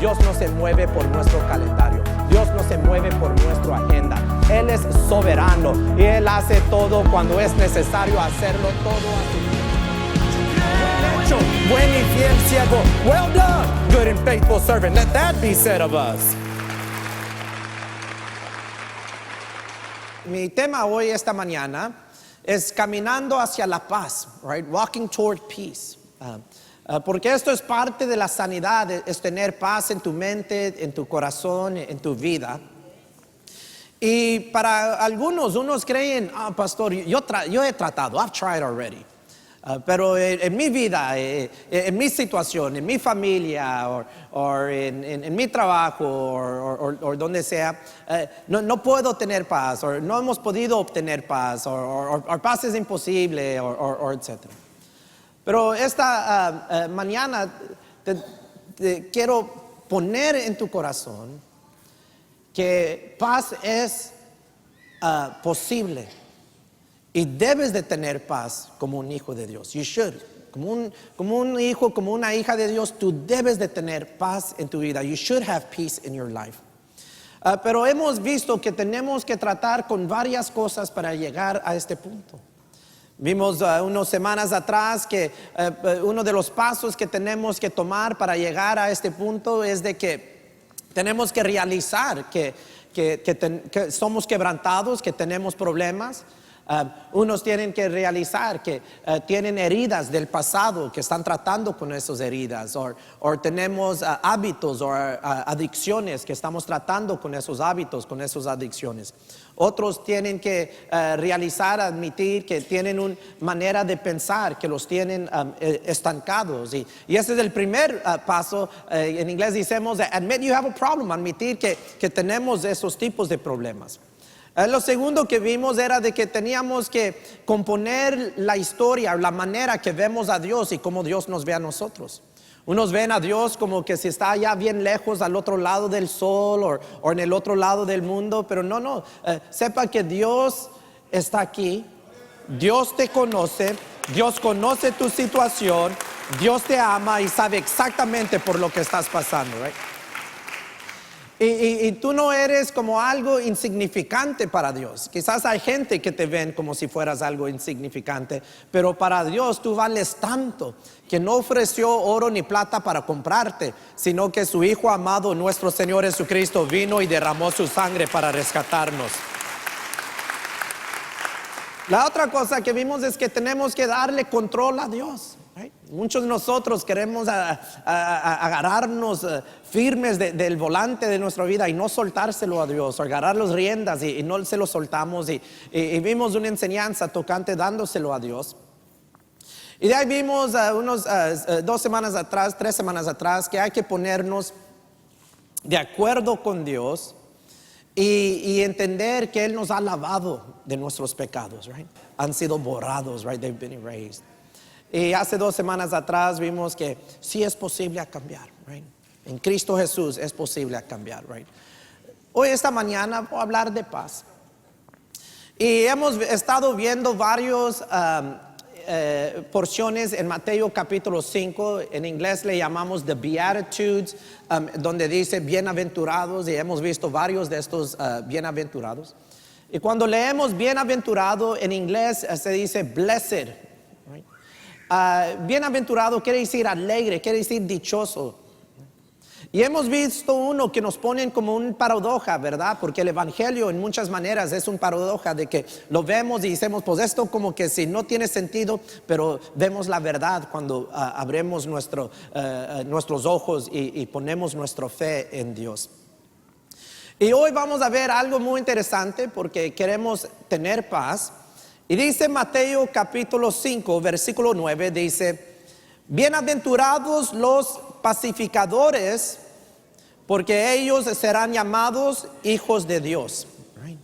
Dios no se mueve por nuestro calendario. Dios no se mueve por nuestra agenda. Él es soberano y Él hace todo cuando es necesario hacerlo todo a su tiempo. Hecho, buen y fiel siervo. Well done, good and faithful servant. Let that be said of us. Mi tema hoy, esta mañana, es caminando hacia la paz, right? Walking toward peace. Porque esto es parte de la sanidad, es tener paz en tu mente, en tu corazón, en tu vida. Y para algunos, unos creen, pastor, yo he tratado, I've tried already. Pero en mi vida, en mi situación, en mi familia, o en mi trabajo, o donde sea, no puedo tener paz, o no hemos podido obtener paz, o paz es imposible, o etc. Pero esta mañana te quiero poner en tu corazón que paz es posible. Y debes de tener paz como un hijo de Dios. You should. Como un hijo, como una hija de Dios, tú debes de tener paz en tu vida. You should have peace in your life. Pero hemos visto que tenemos que tratar con varias cosas para llegar a este punto. Vimos unas semanas atrás que uno de los pasos que tenemos que tomar para llegar a este punto es de que tenemos que realizar que somos quebrantados, que tenemos problemas. Unos tienen que realizar que tienen heridas del pasado, que están tratando con esas heridas, o tenemos hábitos o adicciones, que estamos tratando con esos hábitos, con esas adicciones. Otros tienen que realizar, admitir que tienen una manera de pensar que los tienen estancados. Y ese es el primer paso. En inglés decimos, admit you have a problem, admitir que tenemos esos tipos de problemas. Lo segundo que vimos era de que teníamos que componer la historia, la manera que vemos a Dios y cómo Dios nos ve a nosotros. Unos ven a Dios como que si está allá bien lejos al otro lado del sol o en el otro lado del mundo, pero no, sepa que Dios está aquí, Dios te conoce, Dios conoce tu situación, Dios te ama y sabe exactamente por lo que estás pasando, right? Y tú no eres como algo insignificante para Dios. Quizás hay gente que te ven como si fueras algo insignificante, pero para Dios tú vales tanto que no ofreció oro ni plata para comprarte, sino que su Hijo amado, nuestro Señor Jesucristo, vino y derramó su sangre para rescatarnos. La otra cosa que vimos es que tenemos que darle control a Dios. Right? Muchos de nosotros queremos agarrarnos firmes del volante de nuestra vida y no soltárselo a Dios, o agarrar las riendas y no se lo soltamos. Y vimos una enseñanza tocante dándoselo a Dios. Y de ahí vimos unos 2 semanas atrás, 3 semanas atrás, que hay que ponernos de acuerdo con Dios y entender que Él nos ha lavado de nuestros pecados, right? Han sido borrados, right? They've been erased. Y hace 2 semanas atrás vimos que sí es posible a cambiar, right? En Cristo Jesús es posible a cambiar, right? Hoy, esta mañana, voy a hablar de paz. Y hemos estado viendo varios porciones en Mateo capítulo 5. En inglés le llamamos The Beatitudes, donde dice bienaventurados, y hemos visto varios de estos bienaventurados. Y cuando leemos bienaventurado, en inglés se dice blessed. Bienaventurado quiere decir alegre, quiere decir dichoso. Y hemos visto uno que nos ponen como un paradoja, ¿verdad? Porque el evangelio en muchas maneras es un paradoja de que lo vemos y decimos, pues esto como que si no tiene sentido, pero vemos la verdad cuando abrimos nuestros ojos y ponemos nuestra fe en Dios. Y hoy vamos a ver algo muy interesante porque queremos tener paz. Y dice Mateo capítulo 5, versículo 9, dice, bienaventurados los pacificadores, porque ellos serán llamados hijos de Dios. Right?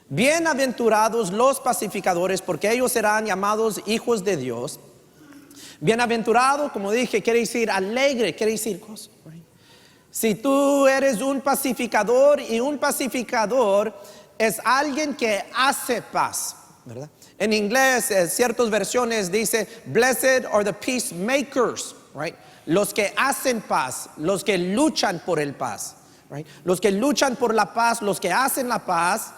Bienaventurados los pacificadores, porque ellos serán llamados hijos de Dios. Bienaventurado, como dije, quiere decir alegre, quiere decir gozo. Right? Si tú eres un pacificador, y un pacificador es alguien que hace paz, ¿verdad? En inglés, ciertas versiones dice, blessed are the peacemakers, right? los que hacen paz, los que luchan por el paz. Right? Los que luchan por la paz, los que hacen la paz,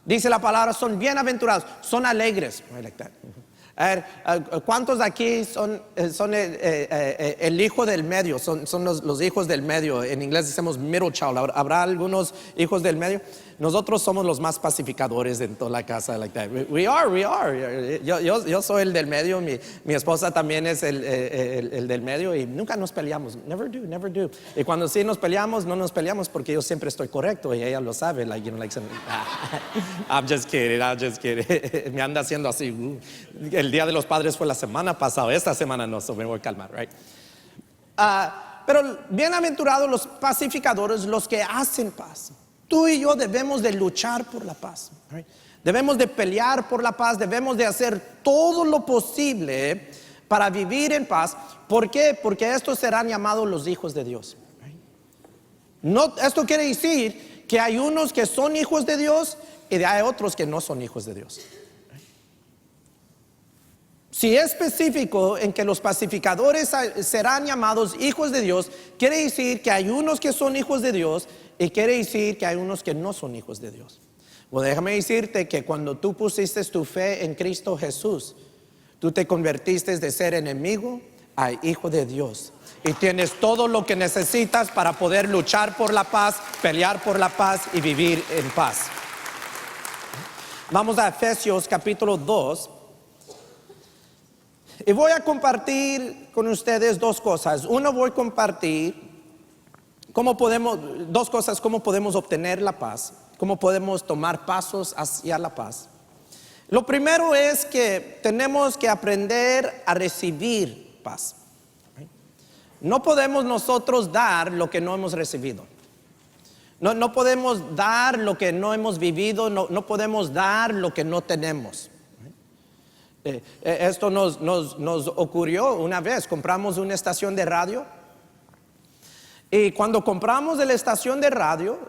dice la palabra, son bienaventurados, son alegres. Right, like that. A ver, ¿cuántos de aquí son el hijo del medio? Son los hijos del medio. En inglés decimos middle child. ¿Habrá algunos hijos del medio? Nosotros somos los más pacificadores en toda la casa. Like that. We are. Yo soy el del medio. Mi esposa también es el del medio y nunca nos peleamos. Never do. Y cuando sí nos peleamos, no nos peleamos porque yo siempre estoy correcto y ella lo sabe. Like, I'm just kidding. Me anda haciendo así. El Día de los Padres fue la semana pasada. Esta semana no, me voy a calmar, right? Pero bienaventurados los pacificadores, los que hacen paz. Tú y yo debemos de luchar por la paz. Right? Debemos de pelear por la paz. Debemos de hacer todo lo posible para vivir en paz. ¿Por qué? Porque estos serán llamados los hijos de Dios. Right? No, esto quiere decir que hay unos que son hijos de Dios y hay otros que no son hijos de Dios. Si es específico en que los pacificadores serán llamados hijos de Dios, quiere decir que hay unos que son hijos de Dios y quiere decir que hay unos que no son hijos de Dios. Bueno, déjame decirte que cuando tú pusiste tu fe en Cristo Jesús, tú te convertiste de ser enemigo a hijo de Dios. Y tienes todo lo que necesitas para poder luchar por la paz, pelear por la paz y vivir en paz. Vamos a Efesios capítulo 2. Y voy a compartir con ustedes dos cosas. Uno, voy a compartir cómo podemos obtener la paz, cómo podemos tomar pasos hacia la paz. Lo primero es que tenemos que aprender a recibir paz. No podemos nosotros dar lo que no hemos recibido. No podemos dar lo que no hemos vivido, no podemos dar lo que no tenemos. Esto nos ocurrió una vez. Compramos una estación de radio y cuando compramos la estación de radio,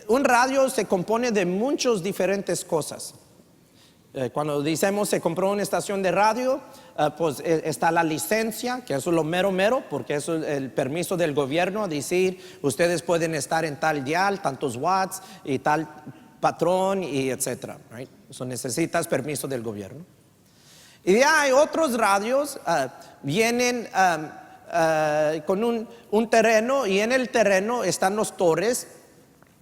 un radio se compone de muchas diferentes cosas. Cuando decimos se compró una estación de radio, pues está la licencia, que eso es lo mero, porque eso es el permiso del gobierno a decir ustedes pueden estar en tal dial, tantos watts y tal patrón y etcétera, right? Eso necesitas permiso del gobierno. Y ya hay otros radios, vienen con un terreno y en el terreno están los torres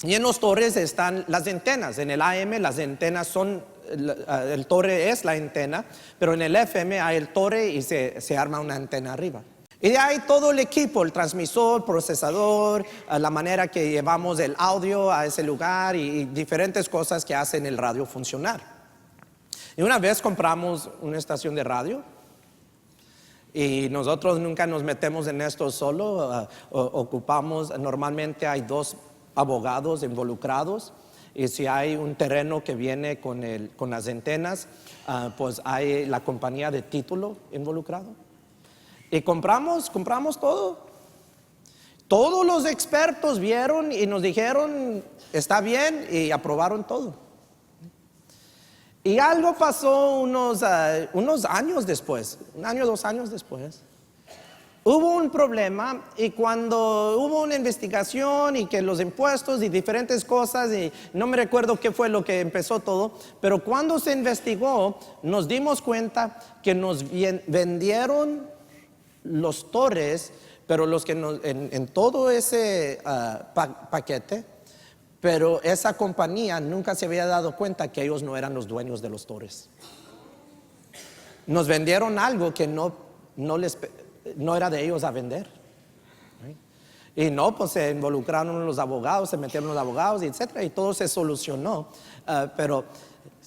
y en los torres están las antenas. En el AM las antenas son, el torre es la antena, pero en el FM hay el torre y se arma una antena arriba. Y hay todo el equipo, el transmisor, procesador, la manera que llevamos el audio a ese lugar y diferentes cosas que hacen el radio funcionar. Y una vez compramos una estación de radio y nosotros nunca nos metemos en esto solo, ocupamos, normalmente hay 2 abogados involucrados y si hay un terreno que viene con las antenas, pues hay la compañía de título involucrado. Y compramos todo. Todos los expertos vieron y nos dijeron, está bien, y aprobaron todo. Y algo pasó unos años después, 1 año, 2 años después. Hubo un problema y cuando hubo una investigación y que los impuestos y diferentes cosas, y no me recuerdo qué fue lo que empezó todo, pero cuando se investigó, nos dimos cuenta que nos vendieron los torres, pero los que en todo ese paquete, pero esa compañía nunca se había dado cuenta que ellos no eran los dueños de los torres. Nos vendieron algo que no era de ellos a vender. Y pues se involucraron los abogados, se metieron los abogados, etcétera, y todo se solucionó, pero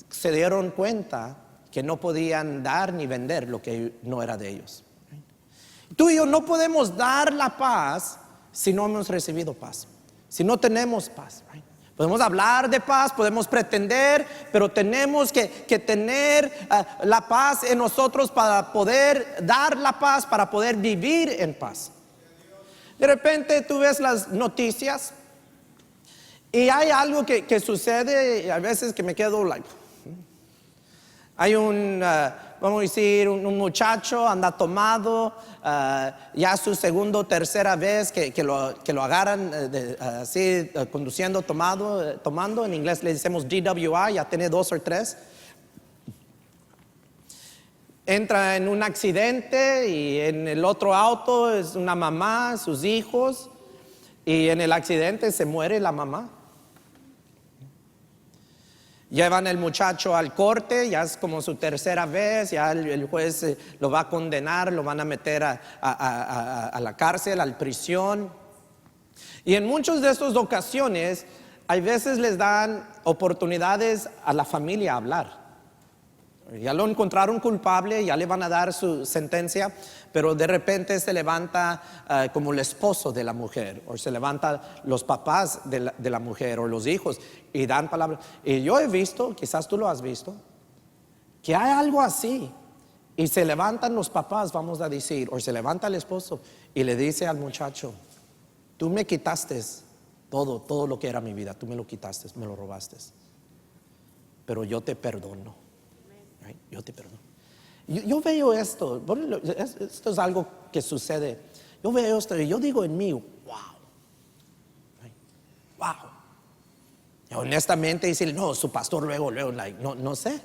se dieron cuenta que no podían dar ni vender lo que no era de ellos. Tú y yo no podemos dar la paz si no hemos recibido paz, si no tenemos paz. Right? Podemos hablar de paz, podemos pretender, pero tenemos que tener la paz en nosotros para poder dar la paz, para poder vivir en paz. De repente tú ves las noticias y hay algo que sucede a veces que me quedo like. Hay un vamos a decir, un muchacho anda tomado, ya su segunda o tercera vez que lo agarran así, conduciendo tomando, en inglés le decimos DWI, ya tiene 2 o 3. Entra en un accidente y en el otro auto es una mamá, sus hijos, y en el accidente se muere la mamá. Llevan el muchacho al corte, ya es como su tercera vez, ya el juez lo va a condenar, lo van a meter a la cárcel, a la prisión. Y en muchas de estas ocasiones, hay veces les dan oportunidades a la familia a hablar. Ya lo encontraron culpable, ya le van a dar su sentencia, pero de repente se levanta como el esposo de la mujer, o se levantan los papás de la mujer, o los hijos, y dan palabras. Y yo he visto, quizás tú lo has visto, que hay algo así, y se levantan los papás, vamos a decir, o se levanta el esposo, y le dice al muchacho: tú me quitaste todo lo que era mi vida, tú me lo quitaste, me lo robaste, pero yo te perdono. Yo te perdono. Yo veo esto es algo que sucede. Yo veo esto y yo digo en mí: wow. Y honestamente decir, no, su pastor luego, no sé.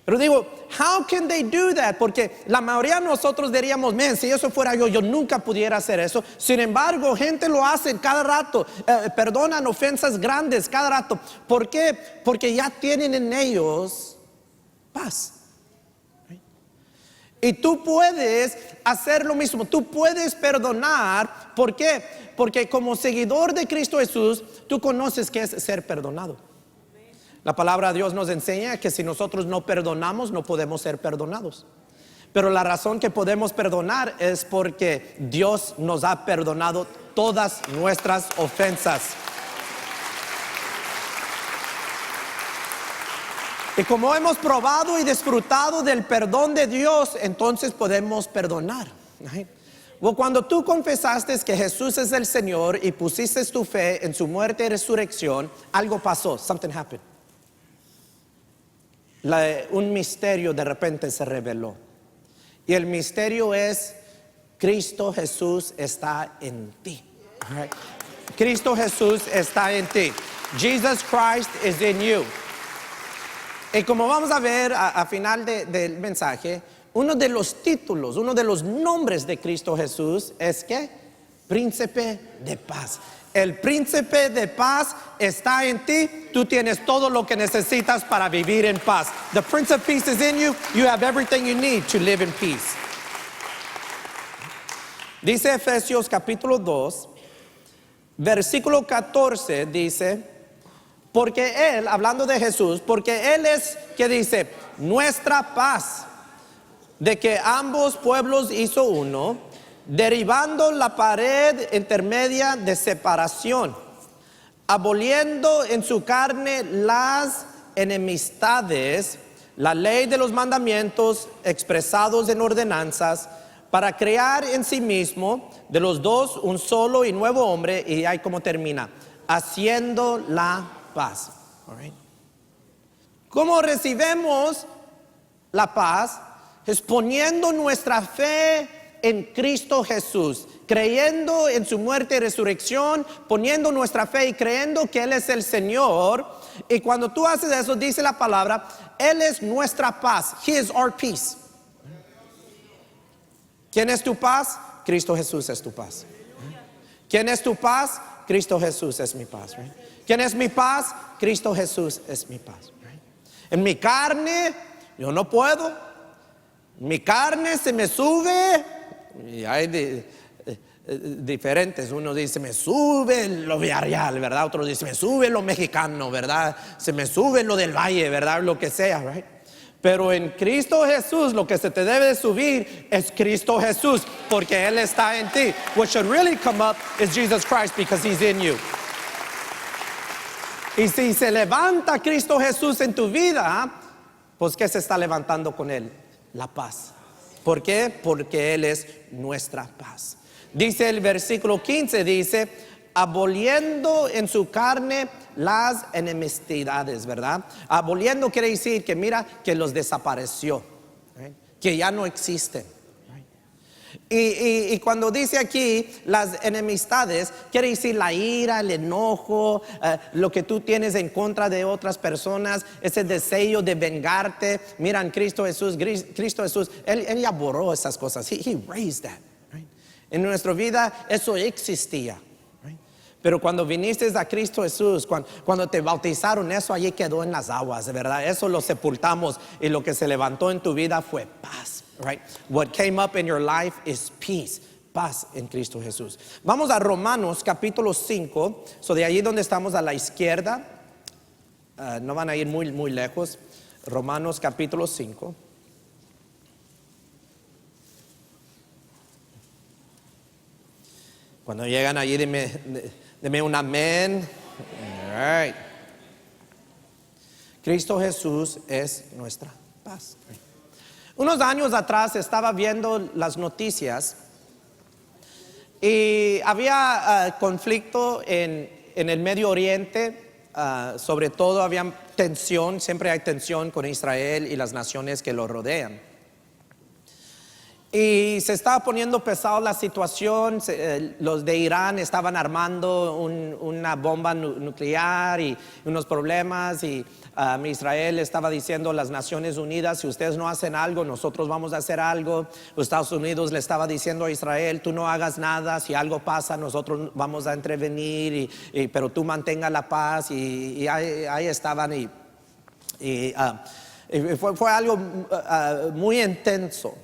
Pero digo, how can they do that? Porque la mayoría de nosotros diríamos, man, si eso fuera yo nunca pudiera hacer eso. Sin embargo, gente lo hace cada rato, perdonan ofensas grandes cada rato. ¿Por qué? Porque ya tienen en ellos paz. Y tú puedes hacer lo mismo, tú puedes perdonar. ¿Por qué? Porque como seguidor de Cristo Jesús, tú conoces qué es ser perdonado. La palabra de Dios nos enseña que si nosotros no perdonamos, no podemos ser perdonados. Pero la razón que podemos perdonar es porque Dios nos ha perdonado todas nuestras ofensas. Y como hemos probado y disfrutado del perdón de Dios, entonces podemos perdonar. Well, cuando tú confesaste que Jesús es el Señor y pusiste tu fe en su muerte y resurrección, algo pasó, something happened. Un misterio de repente se reveló. Y el misterio es: Cristo Jesús está en ti. Right? Cristo Jesús está en ti. Jesus Christ is in you. Y como vamos a ver a final del mensaje, uno de los títulos, uno de los nombres de Cristo Jesús es que Príncipe de Paz. El príncipe de paz está en ti. Tú tienes todo lo que necesitas para vivir en paz. The Prince of Peace is in you. You have everything you need to live in peace. Dice Efesios capítulo 2, versículo 14, dice: porque Él, hablando de Jesús, porque Él es, que dice, nuestra paz, de que ambos pueblos hizo uno, derribando la pared intermedia de separación, aboliendo en su carne las enemistades, la ley de los mandamientos expresados en ordenanzas, para crear en sí mismo de los dos un solo y nuevo hombre. Y ahí como termina: haciendo la paz. All right. ¿Cómo recibimos la paz? Es poniendo nuestra fe en Cristo Jesús, creyendo en su muerte y resurrección, poniendo nuestra fe y creyendo que Él es el Señor. Y cuando tú haces eso, dice la palabra, Él es nuestra paz. He is our peace. ¿Quién es tu paz? Cristo Jesús es tu paz. ¿Quién es tu paz? Cristo Jesús es mi paz. Right? ¿Quién es mi paz? Cristo Jesús es mi paz. Right? En mi carne yo no puedo. Mi carne se me sube. Y hay diferentes. Uno dice, me sube lo villarreal, ¿verdad? Otro dice, me sube lo mexicano, ¿verdad? Se me sube lo del valle, ¿verdad? Lo que sea, right? Pero en Cristo Jesús lo que se te debe de subir es Cristo Jesús, porque Él está en ti. What should really come up is Jesus Christ, because He's in you. Y si se levanta Cristo Jesús en tu vida, pues ¿qué se está levantando con Él? La paz. ¿Por qué? Porque Él es nuestra paz. Dice el versículo 15, dice, aboliendo en su carne las enemistades, ¿verdad? Aboliendo quiere decir que mira, que los desapareció, right? Que ya no existen. Y cuando dice aquí las enemistades, quiere decir la ira, el enojo, lo que tú tienes en contra de otras personas, ese deseo de vengarte. Mira, en Cristo Jesús, Él ya borró esas cosas. He raised that. Right? En nuestra vida eso existía. Right? Pero cuando viniste a Cristo Jesús, cuando te bautizaron, eso allí quedó en las aguas, ¿verdad? Eso lo sepultamos y lo que se levantó en tu vida fue paz. Right? What came up in your life is peace. Paz en Cristo Jesús. Vamos a Romanos capítulo 5. So de allí donde estamos a la izquierda, no van a ir muy lejos. Romanos capítulo 5. Cuando llegan allí, dime un amén. All right. Cristo Jesús es nuestra paz. Unos años atrás estaba viendo las noticias y había conflicto en el Medio Oriente, sobre todo había tensión, siempre hay tensión con Israel y las naciones que lo rodean. Y se estaba poniendo pesado la situación, los de Irán estaban armando una bomba nuclear y unos problemas y Israel estaba diciendo a las Naciones Unidas, si ustedes no hacen algo, nosotros vamos a hacer algo. Los Estados Unidos le estaba diciendo a Israel, tú no hagas nada, si algo pasa nosotros vamos a intervenir, pero tú mantenga la paz y ahí estaban fue algo muy intenso.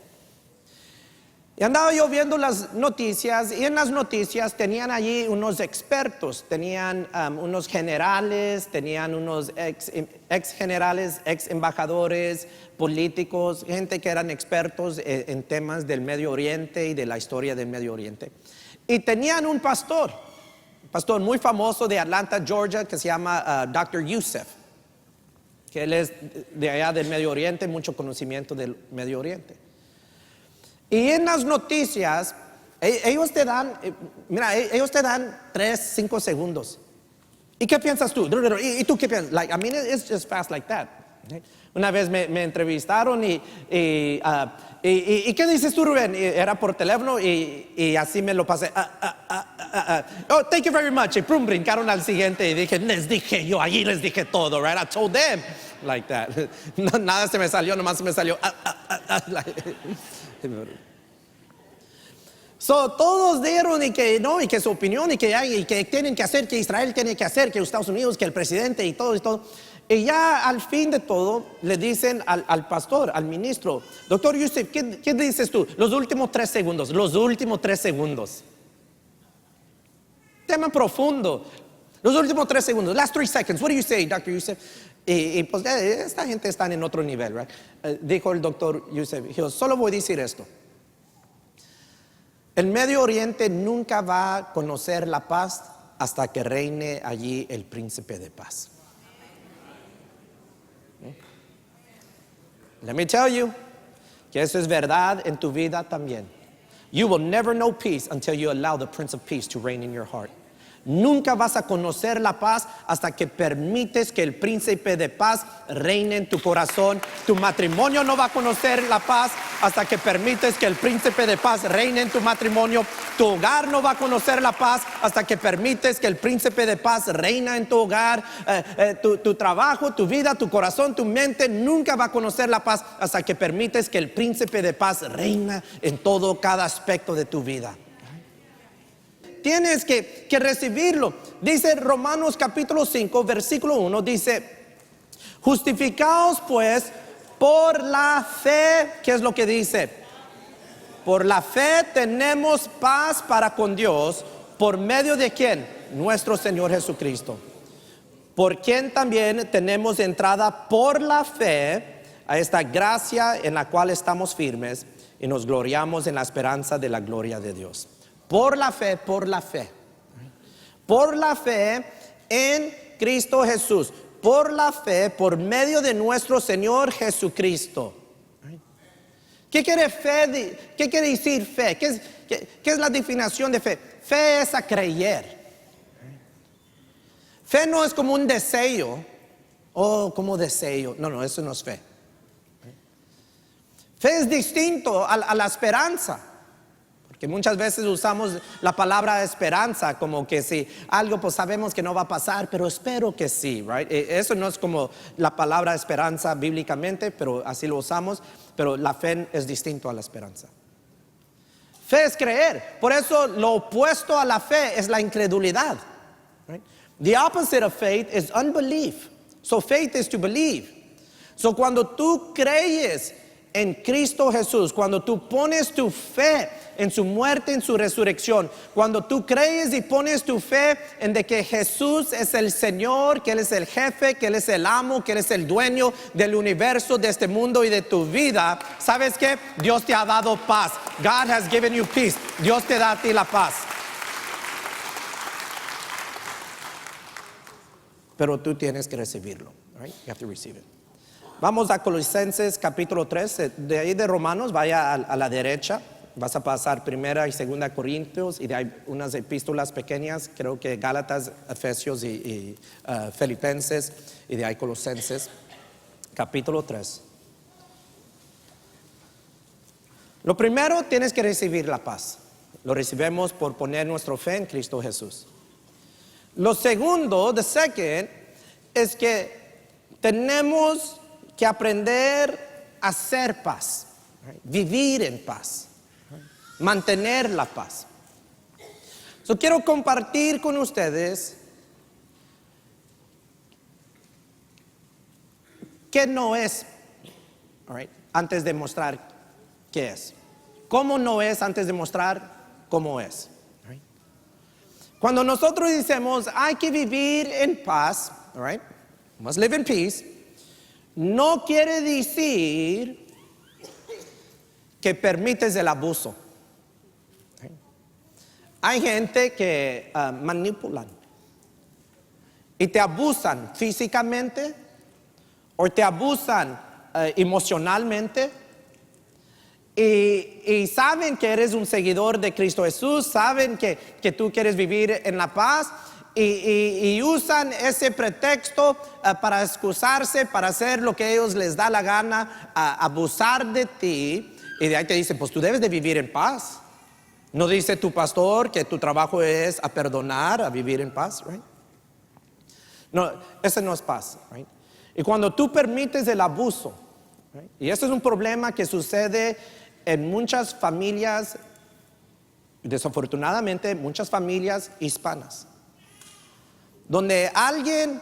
Y andaba yo viendo las noticias y en las noticias tenían allí unos expertos, tenían unos generales, tenían unos ex generales, ex embajadores, políticos, gente que eran expertos en temas del Medio Oriente y de la historia del Medio Oriente. Y tenían un pastor muy famoso de Atlanta, Georgia, que se llama Dr. Youssef, que él es de allá del Medio Oriente, mucho conocimiento del Medio Oriente. Y en las noticias, ellos te dan 3, 5 segundos. ¿Y qué piensas tú? ¿Y tú qué piensas? I mean, it's just fast like that. Una vez me entrevistaron y ¿qué dices tú, Rubén? Era por teléfono y así me lo pasé. Oh, thank you very much. Y prum, brincaron al siguiente y dije, les dije todo, right? I told them like that. No, nada se me salió, nomás se me salió. So, todos dieron y que su opinión y que tienen que hacer, que Israel tiene que hacer, que Estados Unidos, que el presidente y todo. Y ya al fin de todo le dicen al pastor, al ministro, doctor Youssef, ¿qué dices tú? Los últimos 3 segundos. Tema profundo. Los últimos 3 segundos. Last 3 seconds. What do you say, Dr. Youssef? Y pues esta gente está en otro nivel, right? Dijo el doctor Youssef, solo voy a decir esto. El Medio Oriente nunca va a conocer la paz hasta que reine allí el príncipe de paz. Let me tell you que eso es verdad en tu vida también. You will never know peace until you allow the Prince of Peace to reign in your heart. Nunca vas a conocer la paz hasta que permites que el príncipe de paz reine en tu corazón. Tu matrimonio no va a conocer la paz hasta que permites que el príncipe de paz reine en tu matrimonio. Tu hogar no va a conocer la paz hasta que permites que el príncipe de paz reina en tu hogar. Tu trabajo, tu vida, tu corazón, tu mente nunca va a conocer la paz hasta que permites que el príncipe de paz reina en cada aspecto de tu vida. Tienes que recibirlo. Dice Romanos capítulo 5, versículo 1, dice, justificaos pues por la fe. ¿Qué es lo que dice? Por la fe tenemos paz para con Dios, ¿por medio de quién? Nuestro Señor Jesucristo. Por quien también tenemos entrada por la fe a esta gracia en la cual estamos firmes y nos gloriamos en la esperanza de la gloria de Dios. Por la fe en Cristo Jesús, por la fe, por medio de nuestro Señor Jesucristo. ¿Qué quiere fe? ¿Qué quiere decir fe? ¿Qué es la definición de fe? Fe es a creer. Fe no es como un deseo. Oh, como deseo. No, eso no es fe. Fe es distinto a la esperanza. Porque muchas veces usamos la palabra esperanza como que si algo pues sabemos que no va a pasar, pero espero que sí, right? Eso no es como la palabra esperanza bíblicamente, pero así lo usamos, pero la fe es distinto a la esperanza. Fe es creer, por eso lo opuesto a la fe es la incredulidad, right? The opposite of faith is unbelief. So faith is to believe. So cuando tú crees en Cristo Jesús, cuando tú pones tu fe en su muerte, en su resurrección, cuando tú crees y pones tu fe en de que Jesús es el Señor, que Él es el jefe, que Él es el amo, que Él es el dueño del universo, de este mundo y de tu vida, ¿sabes qué? Dios te ha dado paz. God has given you peace. Dios te da a ti la paz. Pero tú tienes que recibirlo, right? You have to receive it. Vamos a Colosenses capítulo 3, de ahí de Romanos, vaya a la derecha, vas a pasar primera y segunda Corintios y de ahí unas epístolas pequeñas, creo que Gálatas, Efesios y Filipenses y de ahí Colosenses, capítulo 3. Lo primero, tienes que recibir la paz. Lo recibimos por poner nuestra fe en Cristo Jesús. Lo segundo, the second, es que tenemos que aprender a hacer paz, right? Vivir en paz, right? Mantener la paz. So, quiero compartir con ustedes qué no es, right? Antes de mostrar qué es. Cómo no es antes de mostrar cómo es. Right? Cuando nosotros decimos hay que vivir en paz, right? Must live in peace. No quiere decir que permites el abuso. Hay gente que manipulan y te abusan físicamente o te abusan emocionalmente y saben que eres un seguidor de Cristo Jesús, saben que tú quieres vivir en la paz. Y usan ese pretexto para excusarse, para hacer lo que a ellos les da la gana, abusar de ti. Y de ahí te dicen, pues tú debes de vivir en paz. No dice tu pastor que tu trabajo es a perdonar, a vivir en paz, right? No, ese no es paz, right? Y cuando tú permites el abuso, right? Y eso es un problema que sucede en muchas familias, desafortunadamente muchas familias hispanas. Donde alguien,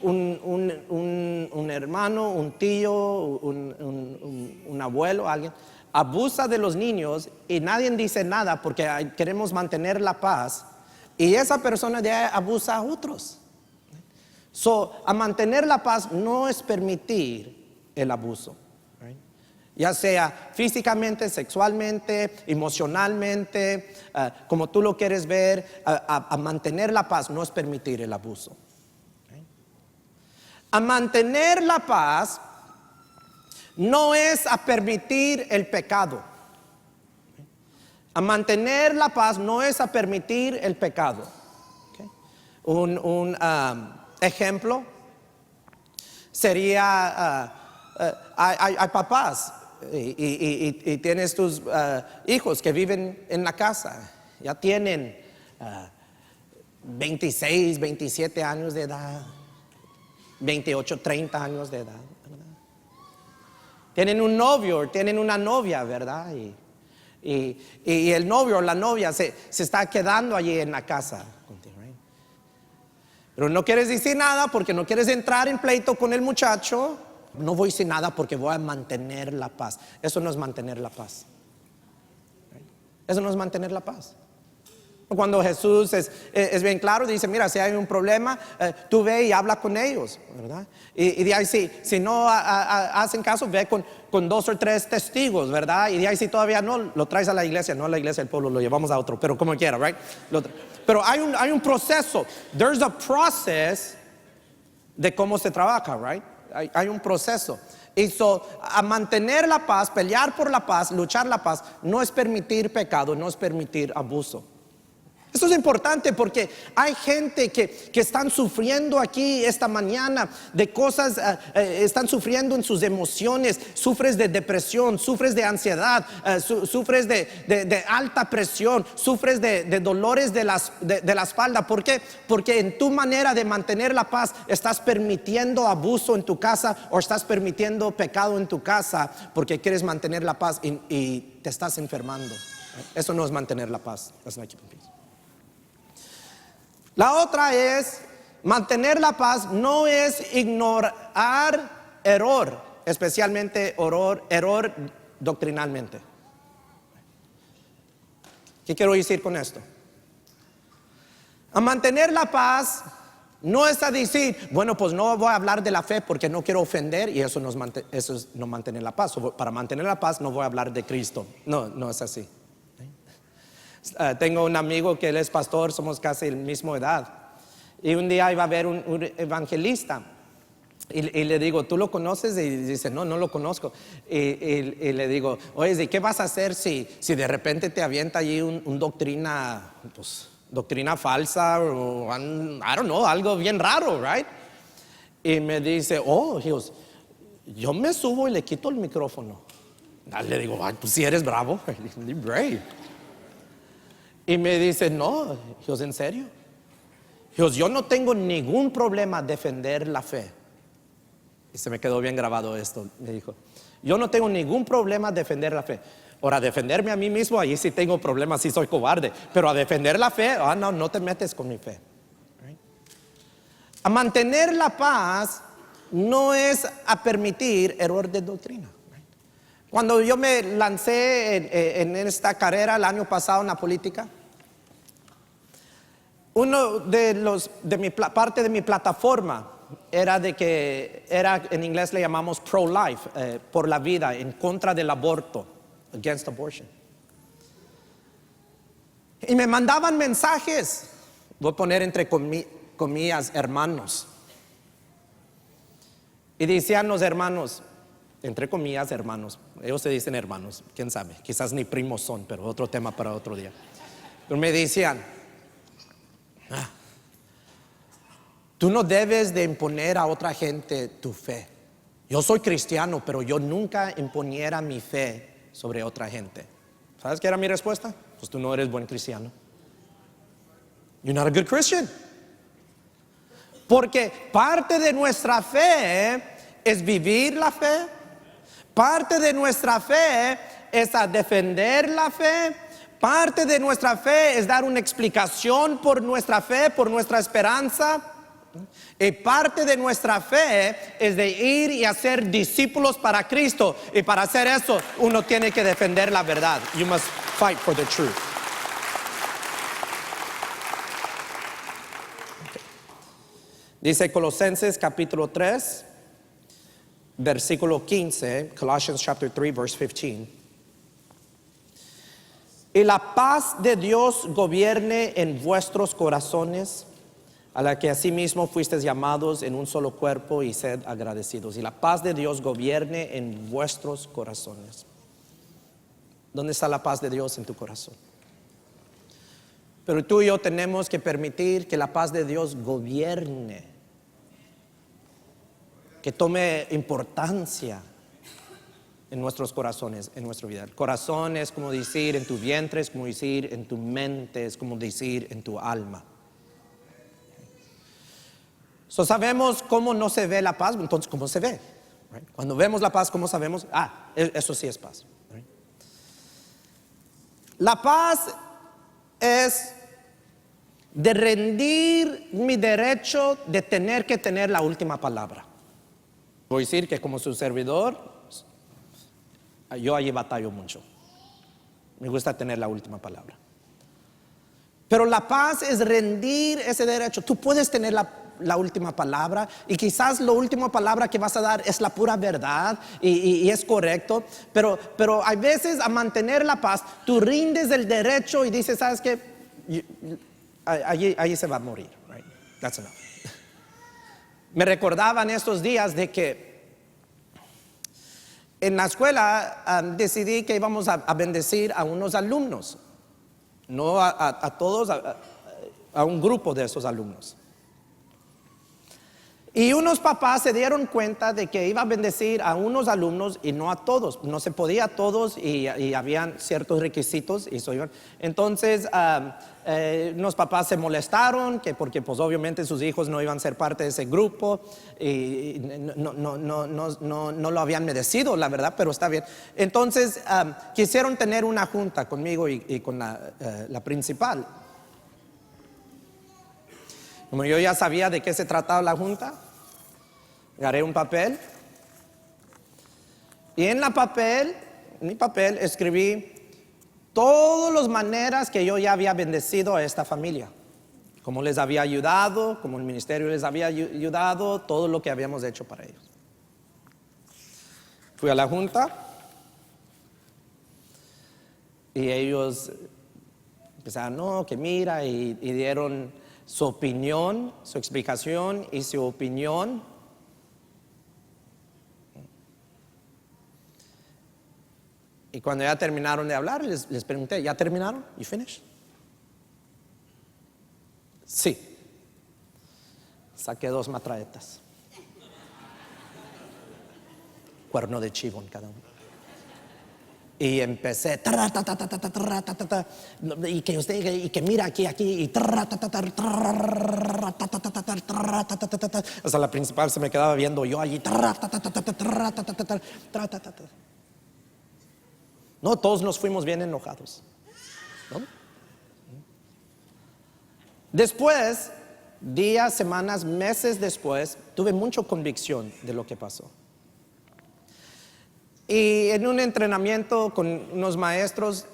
un hermano, un tío, un abuelo, alguien, abusa de los niños y nadie dice nada porque queremos mantener la paz y esa persona ya abusa a otros. So, a mantener la paz no es permitir el abuso. Ya sea físicamente, sexualmente, emocionalmente, como tú lo quieres ver, a mantener la paz no es permitir el abuso. A mantener la paz no es a permitir el pecado. A mantener la paz no es a permitir el pecado. Un ejemplo sería, hay papás. Y tienes tus hijos que viven en la casa, ya tienen 26, 27 años de edad, 28, 30 años de edad, ¿verdad? Tienen un novio, tienen una novia, ¿verdad? Y el novio o la novia se está quedando allí en la casa contigo, right? Pero no quieres decir nada porque no quieres entrar en pleito con el muchacho. No voy a decir nada porque voy a mantener la paz. Eso no es mantener la paz. Eso no es mantener la paz. Cuando Jesús es bien claro, dice, mira, si hay un problema, tú ve y habla con ellos, ¿verdad? Y de ahí si no hacen caso, ve con 2 o 3 testigos, ¿verdad? Y de ahí si todavía no, lo traes a la iglesia, no a la iglesia del pueblo, lo llevamos a otro, pero como quiera, right? Pero hay un proceso. There's a process de cómo se trabaja, right? Hay un proceso. Y a mantener la paz, pelear por la paz, luchar la paz, no es permitir pecado, no es permitir abuso. Esto es importante porque hay gente que están sufriendo aquí esta mañana de cosas, están sufriendo en sus emociones, sufres de depresión, sufres de ansiedad, sufres de alta presión, sufres de dolores de la espalda. ¿Por qué? Porque en tu manera de mantener la paz estás permitiendo abuso en tu casa o estás permitiendo pecado en tu casa porque quieres mantener la paz y te estás enfermando. Eso no es mantener la paz. That's not keeping peace. La otra es, mantener la paz no es ignorar error, especialmente error doctrinalmente. ¿Qué quiero decir con esto? A mantener la paz no es a decir, bueno, pues no voy a hablar de la fe porque no quiero ofender y eso es no mantener la paz. Para mantener la paz no voy a hablar de Cristo. No es así. Tengo un amigo que él es pastor, somos casi la misma edad. Y un día iba a ver un evangelista. Y le digo, ¿tú lo conoces? Y dice, no lo conozco. Y le digo, oye, ¿y qué vas a hacer si de repente te avienta allí un doctrina, pues, doctrina falsa o, I don't know, algo bien raro, right? Y me dice, Dios, yo me subo y le quito el micrófono. Le digo, ay, pues si eres bravo, brave. Y me dice, no, Dios, ¿en serio? Dios, yo no tengo ningún problema defender la fe. Y se me quedó bien grabado esto. Me dijo, yo no tengo ningún problema defender la fe. Ahora, defenderme a mí mismo, ahí sí tengo problemas, sí soy cobarde. Pero a defender la fe, no te metes con mi fe. Right? A mantener la paz no es a permitir error de doctrina. Cuando yo me lancé en esta carrera el año pasado en la política, uno de parte de mi plataforma era en inglés le llamamos pro-life, por la vida, en contra del aborto, against abortion. Y me mandaban mensajes, voy a poner entre comillas, hermanos. Y decían los hermanos, entre comillas, hermanos. Ellos se dicen hermanos, quién sabe, quizás ni primos son, pero otro tema para otro día. Pero me decían, tú no debes de imponer a otra gente tu fe. Yo soy cristiano, pero yo nunca imponiera mi fe sobre otra gente. ¿Sabes qué era mi respuesta? Pues tú no eres buen cristiano. You're not a good Christian. Porque parte de nuestra fe es vivir la fe. Parte de nuestra fe es a defender la fe. Parte de nuestra fe es dar una explicación por nuestra fe, por nuestra esperanza. Y parte de nuestra fe es de ir y hacer discípulos para Cristo. Y para hacer eso, uno tiene que defender la verdad. You must fight for the truth. Okay. Dice Colosenses capítulo 3, versículo 15, Colossians chapter 3, verse 15. Y la paz de Dios gobierne en vuestros corazones, a la que asimismo fuisteis llamados en un solo cuerpo, y sed agradecidos. Y la paz de Dios gobierne en vuestros corazones. ¿Dónde está la paz de Dios en tu corazón? Pero tú y yo tenemos que permitir que la paz de Dios gobierne, que tome importancia en nuestros corazones, en nuestra vida. El corazón es como decir en tu vientre, es como decir en tu mente, es como decir en tu alma. Sabemos cómo no se ve la paz, entonces ¿cómo se ve? Right? Cuando vemos la paz, ¿cómo sabemos? Eso sí es paz. Right? La paz es de rendir mi derecho de tener que tener la última palabra. Voy a decir que como su servidor, yo allí batallo mucho. Me gusta tener la última palabra. Pero la paz es rendir ese derecho. Tú puedes tener la última palabra, y quizás la última palabra que vas a dar es la pura verdad y es correcto, pero hay veces a mantener la paz tú rindes el derecho y dices, ¿sabes qué? Allí se va a morir, right? That's enough. Me recordaban estos días de que en la escuela decidí que íbamos a bendecir a unos alumnos. no a todos, a un grupo de esos alumnos. Y unos papás se dieron cuenta de que iba a bendecir a unos alumnos y no a todos. No se podía a todos y habían ciertos requisitos. Entonces, unos papás se molestaron porque pues obviamente sus hijos no iban a ser parte de ese grupo y no lo habían merecido, la verdad, pero está bien. Entonces, quisieron tener una junta conmigo y con la principal. Como yo ya sabía de qué se trataba la junta, agarré un papel y en mi papel escribí todas las maneras que yo ya había bendecido a esta familia, cómo les había ayudado, cómo el ministerio les había ayudado, todo lo que habíamos hecho para ellos. Fui a la junta y ellos empezaron, no, que mira, y dieron su opinión, su explicación y su opinión. Y cuando ya terminaron de hablar, les pregunté, ¿ya terminaron? ¿You finished? Sí. Saqué 2 matraetas. Cuerno de chivo en cada uno. Y empecé, y que usted, y que mira aquí, y hasta la principal se me quedaba viendo yo allí. No, todos nos fuimos bien enojados, ¿no? Después, días, semanas, meses después, tuve mucha convicción de lo que pasó. Y en un entrenamiento con unos maestros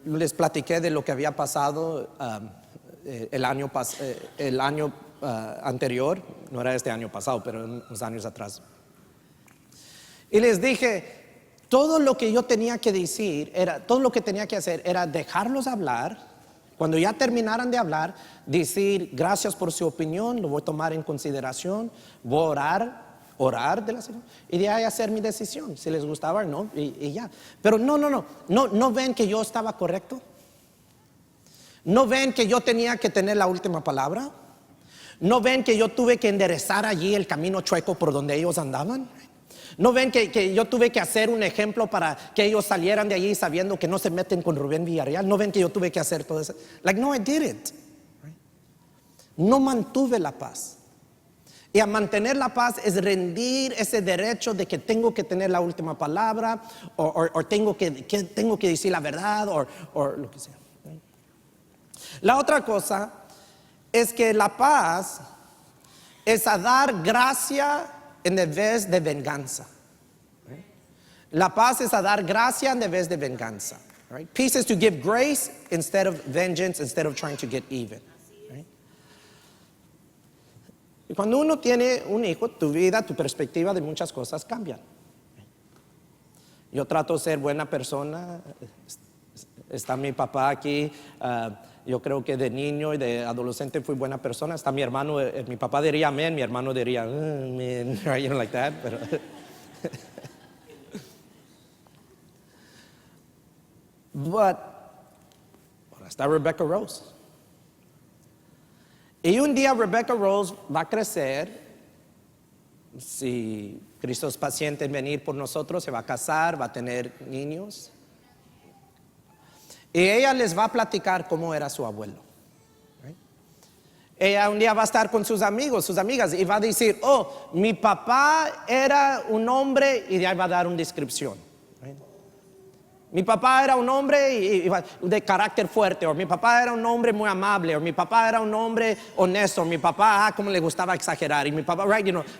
les platiqué de lo que había pasado el año anterior, no era este año pasado, pero unos años atrás. Y les dije, todo lo que yo tenía que decir, todo lo que tenía que hacer era dejarlos hablar. Cuando ya terminaran de hablar, decir gracias por su opinión, lo voy a tomar en consideración, voy a orar de la Señora y de ahí hacer mi decisión, si les gustaba o no, y ya. Pero no ven que yo estaba correcto. No ven que yo tenía que tener la última palabra. No ven que yo tuve que enderezar allí el camino chueco por donde ellos andaban. No ven que yo tuve que hacer un ejemplo para que ellos salieran de allí sabiendo que no se meten con Rubén Villarreal. No ven que yo tuve que hacer todo eso. No, I didn't. No mantuve la paz. Y a mantener la paz es rendir ese derecho de que tengo que tener la última palabra o tengo que decir la verdad o lo que sea. La otra cosa es que la paz es a dar gracia en vez de venganza. La paz es a dar gracia en vez de venganza. Peace is to give grace instead of vengeance, instead of trying to get even. Y cuando uno tiene un hijo, tu vida, tu perspectiva de muchas cosas cambian. Yo trato de ser buena persona. Está mi papá aquí. Yo creo que de niño y de adolescente fui buena persona. Está mi hermano. Mi papá diría amén. Mi hermano diría amén. You know, like that. Pero But está Rebecca Rose. Y un día Rebecca Rose va a crecer, si Cristo es paciente en venir por nosotros, se va a casar, va a tener niños. Y ella les va a platicar cómo era su abuelo. Ella un día va a estar con sus amigos, sus amigas, y va a decir, oh, mi papá era un hombre, y de ahí va a dar una descripción. Mi papá era un hombre de carácter fuerte, o mi papá era un hombre muy amable, o mi papá era un hombre honesto, o mi papá, como le gustaba exagerar, y mi papá,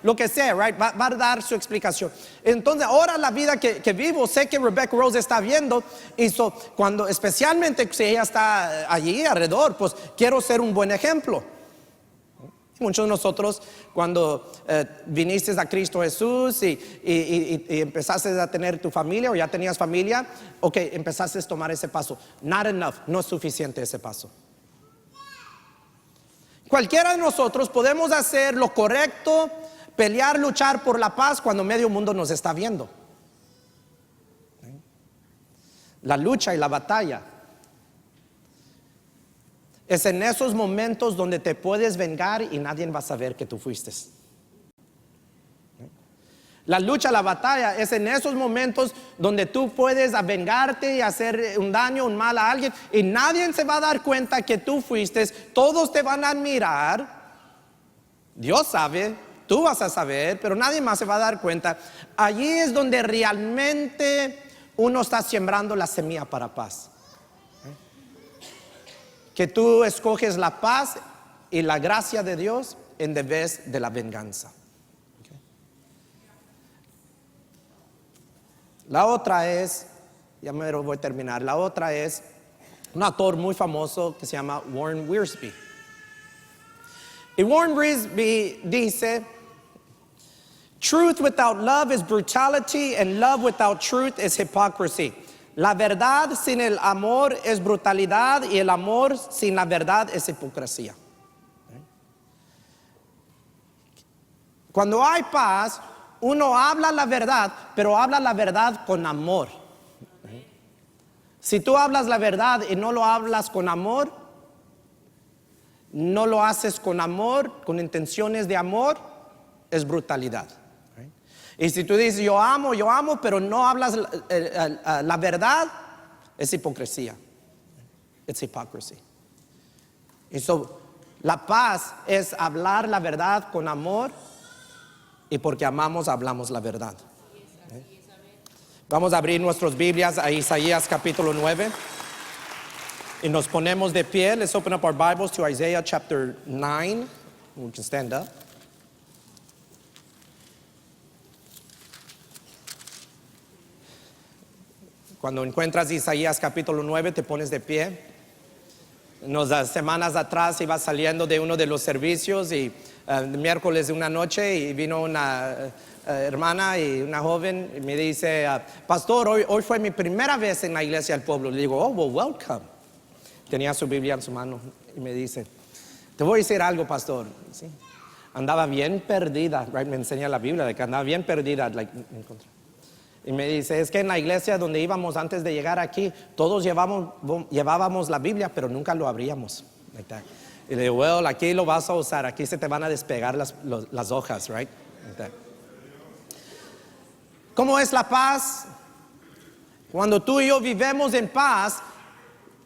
lo que sea, va a dar su explicación. Entonces, ahora la vida que vivo, sé que Rebecca Rose está viendo, y cuando, especialmente si ella está allí alrededor, pues quiero ser un buen ejemplo. Muchos de nosotros, cuando viniste a Cristo Jesús y empezaste a tener tu familia o ya tenías familia, ok, empezaste a tomar ese paso. Not enough, no es suficiente ese paso. Cualquiera de nosotros podemos hacer lo correcto, pelear, luchar por la paz cuando medio mundo nos está viendo. La lucha y la batalla Es en esos momentos donde te puedes vengar y nadie va a saber que tú fuiste. La lucha, la batalla es en esos momentos donde tú puedes vengarte y hacer un daño, un mal a alguien y nadie se va a dar cuenta que tú fuiste. Todos te van a admirar. Dios sabe, tú vas a saber, pero nadie más se va a dar cuenta. Allí es donde realmente uno está sembrando la semilla para paz. Que tú escoges la paz y la gracia de Dios en vez de la venganza. La otra es, ya me voy a terminar, la otra es un actor muy famoso que se llama Warren Wiersbe. Y Warren Wiersbe dice, truth without love is brutality and love without truth is hypocrisy. La verdad sin el amor es brutalidad y el amor sin la verdad es hipocresía. Cuando hay paz, uno habla la verdad, pero habla la verdad con amor. Si tú hablas la verdad y no lo hablas con amor, no lo haces con amor, con intenciones de amor, es brutalidad. Y si tú dices yo amo, pero no hablas la verdad, es hipocresía. It's hypocrisy. Y la paz es hablar la verdad con amor. Y porque amamos, hablamos la verdad. Vamos a abrir nuestras Biblias a Isaías capítulo 9. Y nos ponemos de pie. Let's open up our Bibles to Isaiah chapter 9. We can stand up. Cuando encuentras Isaías capítulo 9, te pones de pie. Unas semanas atrás iba saliendo de uno de los servicios y miércoles de una noche y vino una hermana y una joven y me dice, pastor, hoy fue mi primera vez en la iglesia del pueblo. Le digo, oh, well, welcome. Tenía su Biblia en su mano y me dice, te voy a decir algo, pastor. ¿Sí? Andaba bien perdida, right? Me enseña la Biblia de que andaba bien perdida. Y me dice, es que en la iglesia donde íbamos antes de llegar aquí, todos llevábamos la Biblia, pero nunca lo abríamos. Like that. Y le digo, well, aquí lo vas a usar, aquí se te van a despegar las hojas, right? Like that. ¿Cómo es la paz? Cuando tú y yo vivimos en paz,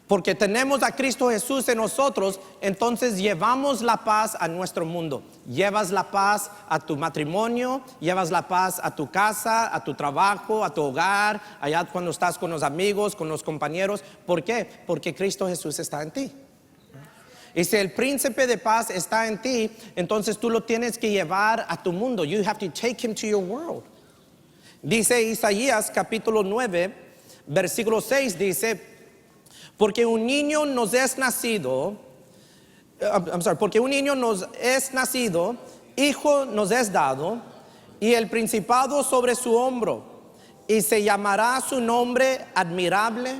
porque tenemos a Cristo Jesús en nosotros, entonces llevamos la paz a nuestro mundo. Llevas la paz a tu matrimonio, llevas la paz a tu casa, a tu trabajo, a tu hogar, allá cuando estás con los amigos, con los compañeros. ¿Por qué? Porque Cristo Jesús está en ti. Y si el príncipe de paz está en ti, entonces tú lo tienes que llevar a tu mundo. You have to take him to your world. Dice Isaías capítulo 9, versículo 6, dice, porque un niño nos es nacido, porque un niño nos es nacido, hijo nos es dado, y el principado sobre su hombro, y se llamará su nombre admirable,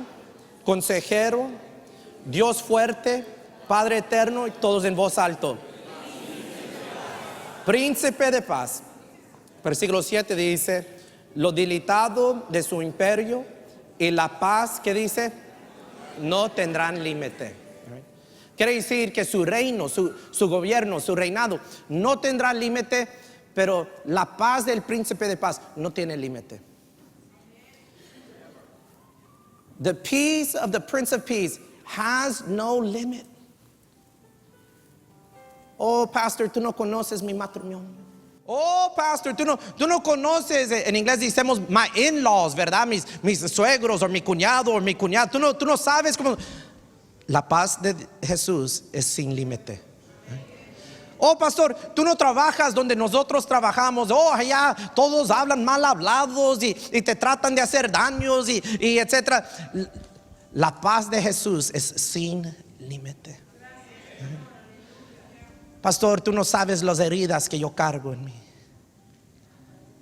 consejero, Dios fuerte, Padre eterno, y todos en voz alto. Príncipe de paz. Versículo 7 dice, lo dilatado de su imperio y la paz, que dice, no tendrán límite. Quiere decir que su reino, su gobierno, su reinado no tendrá límite, pero la paz del príncipe de paz no tiene límite. The peace of the Prince of Peace has no limit. Oh, pastor, tú no conoces mi matrimonio. Oh, pastor, tú no conoces, en inglés decimos my in-laws, ¿verdad? Mis suegros o mi cuñado o mi cuñada. Tú no sabes cómo. La paz de Jesús es sin límite. Oh, pastor, tú no trabajas donde nosotros trabajamos. Oh, allá todos hablan mal hablados y te tratan de hacer daños y etcétera. La paz de Jesús es sin límite. Pastor, tú no sabes las heridas que yo cargo en mí.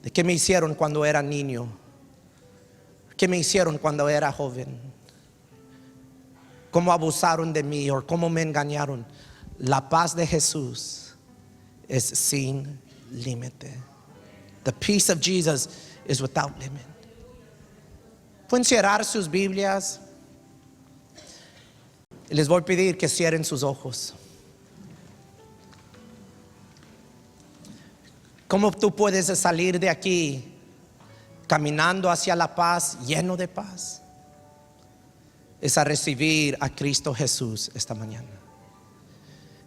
¿De qué me hicieron cuando era niño? ¿Qué me hicieron cuando era joven? ¿Cómo abusaron de mí o cómo me engañaron? La paz de Jesús es sin límite. The peace of Jesus is without limit. Pueden cerrar sus Biblias Les voy a pedir que cierren sus ojos. ¿Cómo tú puedes salir de aquí caminando hacia la paz, lleno de paz? Es a recibir a Cristo Jesús esta mañana.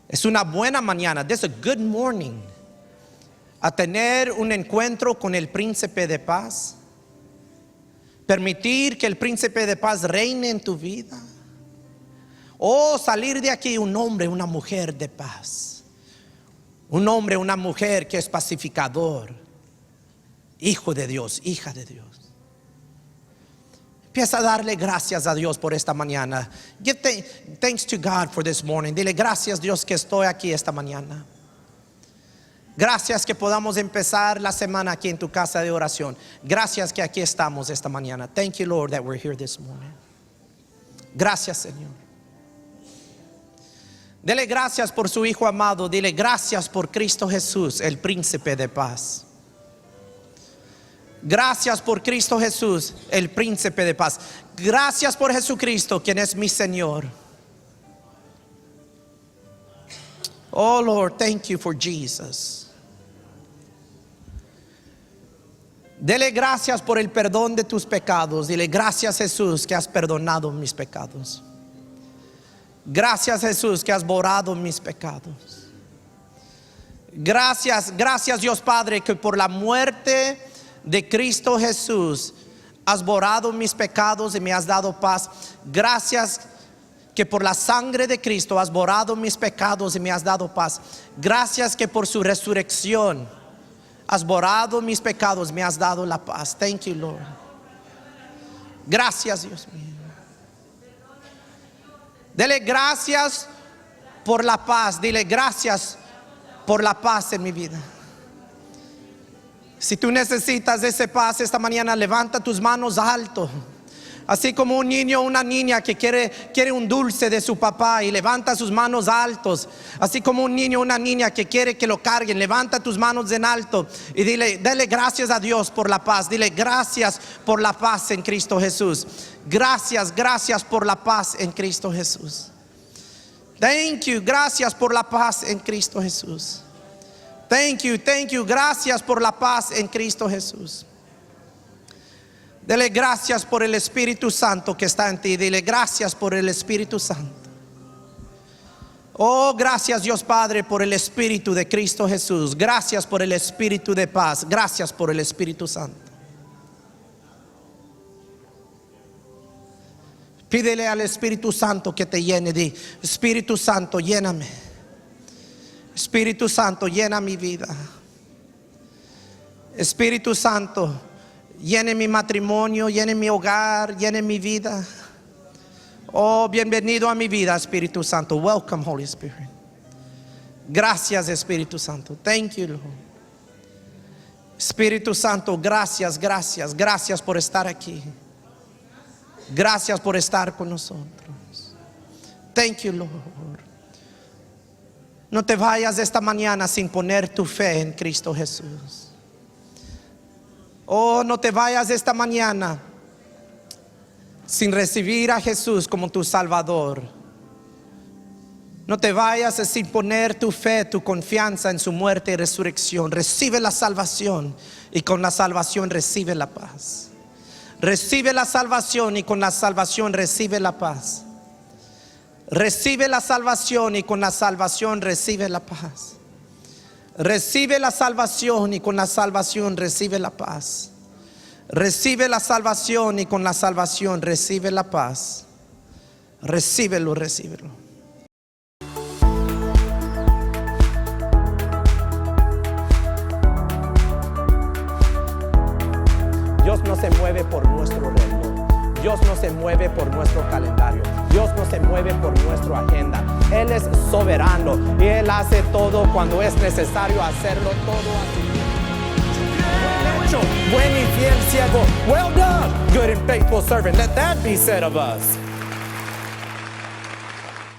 Es una buena mañana. This is a good morning. A tener un encuentro con el príncipe de paz. Permitir que el príncipe de paz reine en tu vida. O salir de aquí un hombre, una mujer de paz. Un hombre, una mujer que es pacificador. Hijo de Dios, hija de Dios. Empieza a darle gracias a Dios por esta mañana. Give thanks to God for this morning. Dile gracias, Dios, que estoy aquí esta mañana. Gracias que podamos empezar la semana aquí en tu casa de oración. Gracias que aquí estamos esta mañana. Thank you, Lord, that we're here this morning. Gracias, Señor. Dele gracias por su Hijo amado. Dile gracias por Cristo Jesús, el príncipe de paz. Gracias por Cristo Jesús, el príncipe de paz. Gracias por Jesucristo, quien es mi Señor. Oh Lord, thank you for Jesus. Dele gracias por el perdón de tus pecados. Dile gracias, Jesús, que has perdonado mis pecados. Gracias, Jesús, que has borrado mis pecados. Gracias, gracias, Dios Padre, que por la muerte de Cristo Jesús has borrado mis pecados y me has dado paz. Gracias que por la sangre de Cristo has borrado mis pecados y me has dado paz. Gracias que por su resurrección has borrado mis pecados, me has dado la paz. Thank you, Lord. Gracias, Dios mío. Dele gracias por la paz. Dile gracias por la paz en mi vida. Si tú necesitas esa paz esta mañana, levanta tus manos alto. Así como un niño o una niña que quiere un dulce de su papá y levanta sus manos altos. Así como un niño o una niña que quiere que lo carguen, levanta tus manos en alto y dale gracias a Dios por la paz. Dile gracias por la paz en Cristo Jesús. Gracias, gracias por la paz en Cristo Jesús. Thank you, gracias por la paz en Cristo Jesús. Thank you, gracias por la paz en Cristo Jesús. Dele gracias por el Espíritu Santo que está en ti. Dile gracias por el Espíritu Santo. Oh, gracias Dios Padre por el Espíritu de Cristo Jesús. Gracias por el Espíritu de paz. Gracias por el Espíritu Santo. Pídele al Espíritu Santo que te llene. Di, Espíritu Santo, lléname. Espíritu Santo, llena mi vida. Espíritu Santo, llene mi matrimonio, llene mi hogar, llene mi vida. Oh, bienvenido a mi vida, Espíritu Santo. Welcome, Holy Spirit. Gracias, Espíritu Santo. Thank you, Lord. Espíritu Santo, gracias, gracias, gracias por estar aquí. Gracias por estar con nosotros. Thank you, Lord. No te vayas esta mañana sin poner tu fe en Cristo Jesús. Oh, no te vayas esta mañana sin recibir a Jesús como tu Salvador. No te vayas sin poner tu fe, tu confianza en su muerte y resurrección. Recibe la salvación y con la salvación recibe la paz. Recibe la salvación y con la salvación recibe la paz. Recibe la salvación y con la salvación recibe la paz. Recibe la salvación y con la salvación recibe la paz. Recibe la salvación y con la salvación recibe la paz. Recíbelo, recíbelo. Dios no se mueve por nuestro reloj. Dios no se mueve por nuestro calendario. Dios no se mueve por nuestra agenda. Él es soberano y Él hace todo cuando es necesario hacerlo todo a su tiempo. Buen y fiel siervo. Well done, good and faithful servant. Let that be said of us.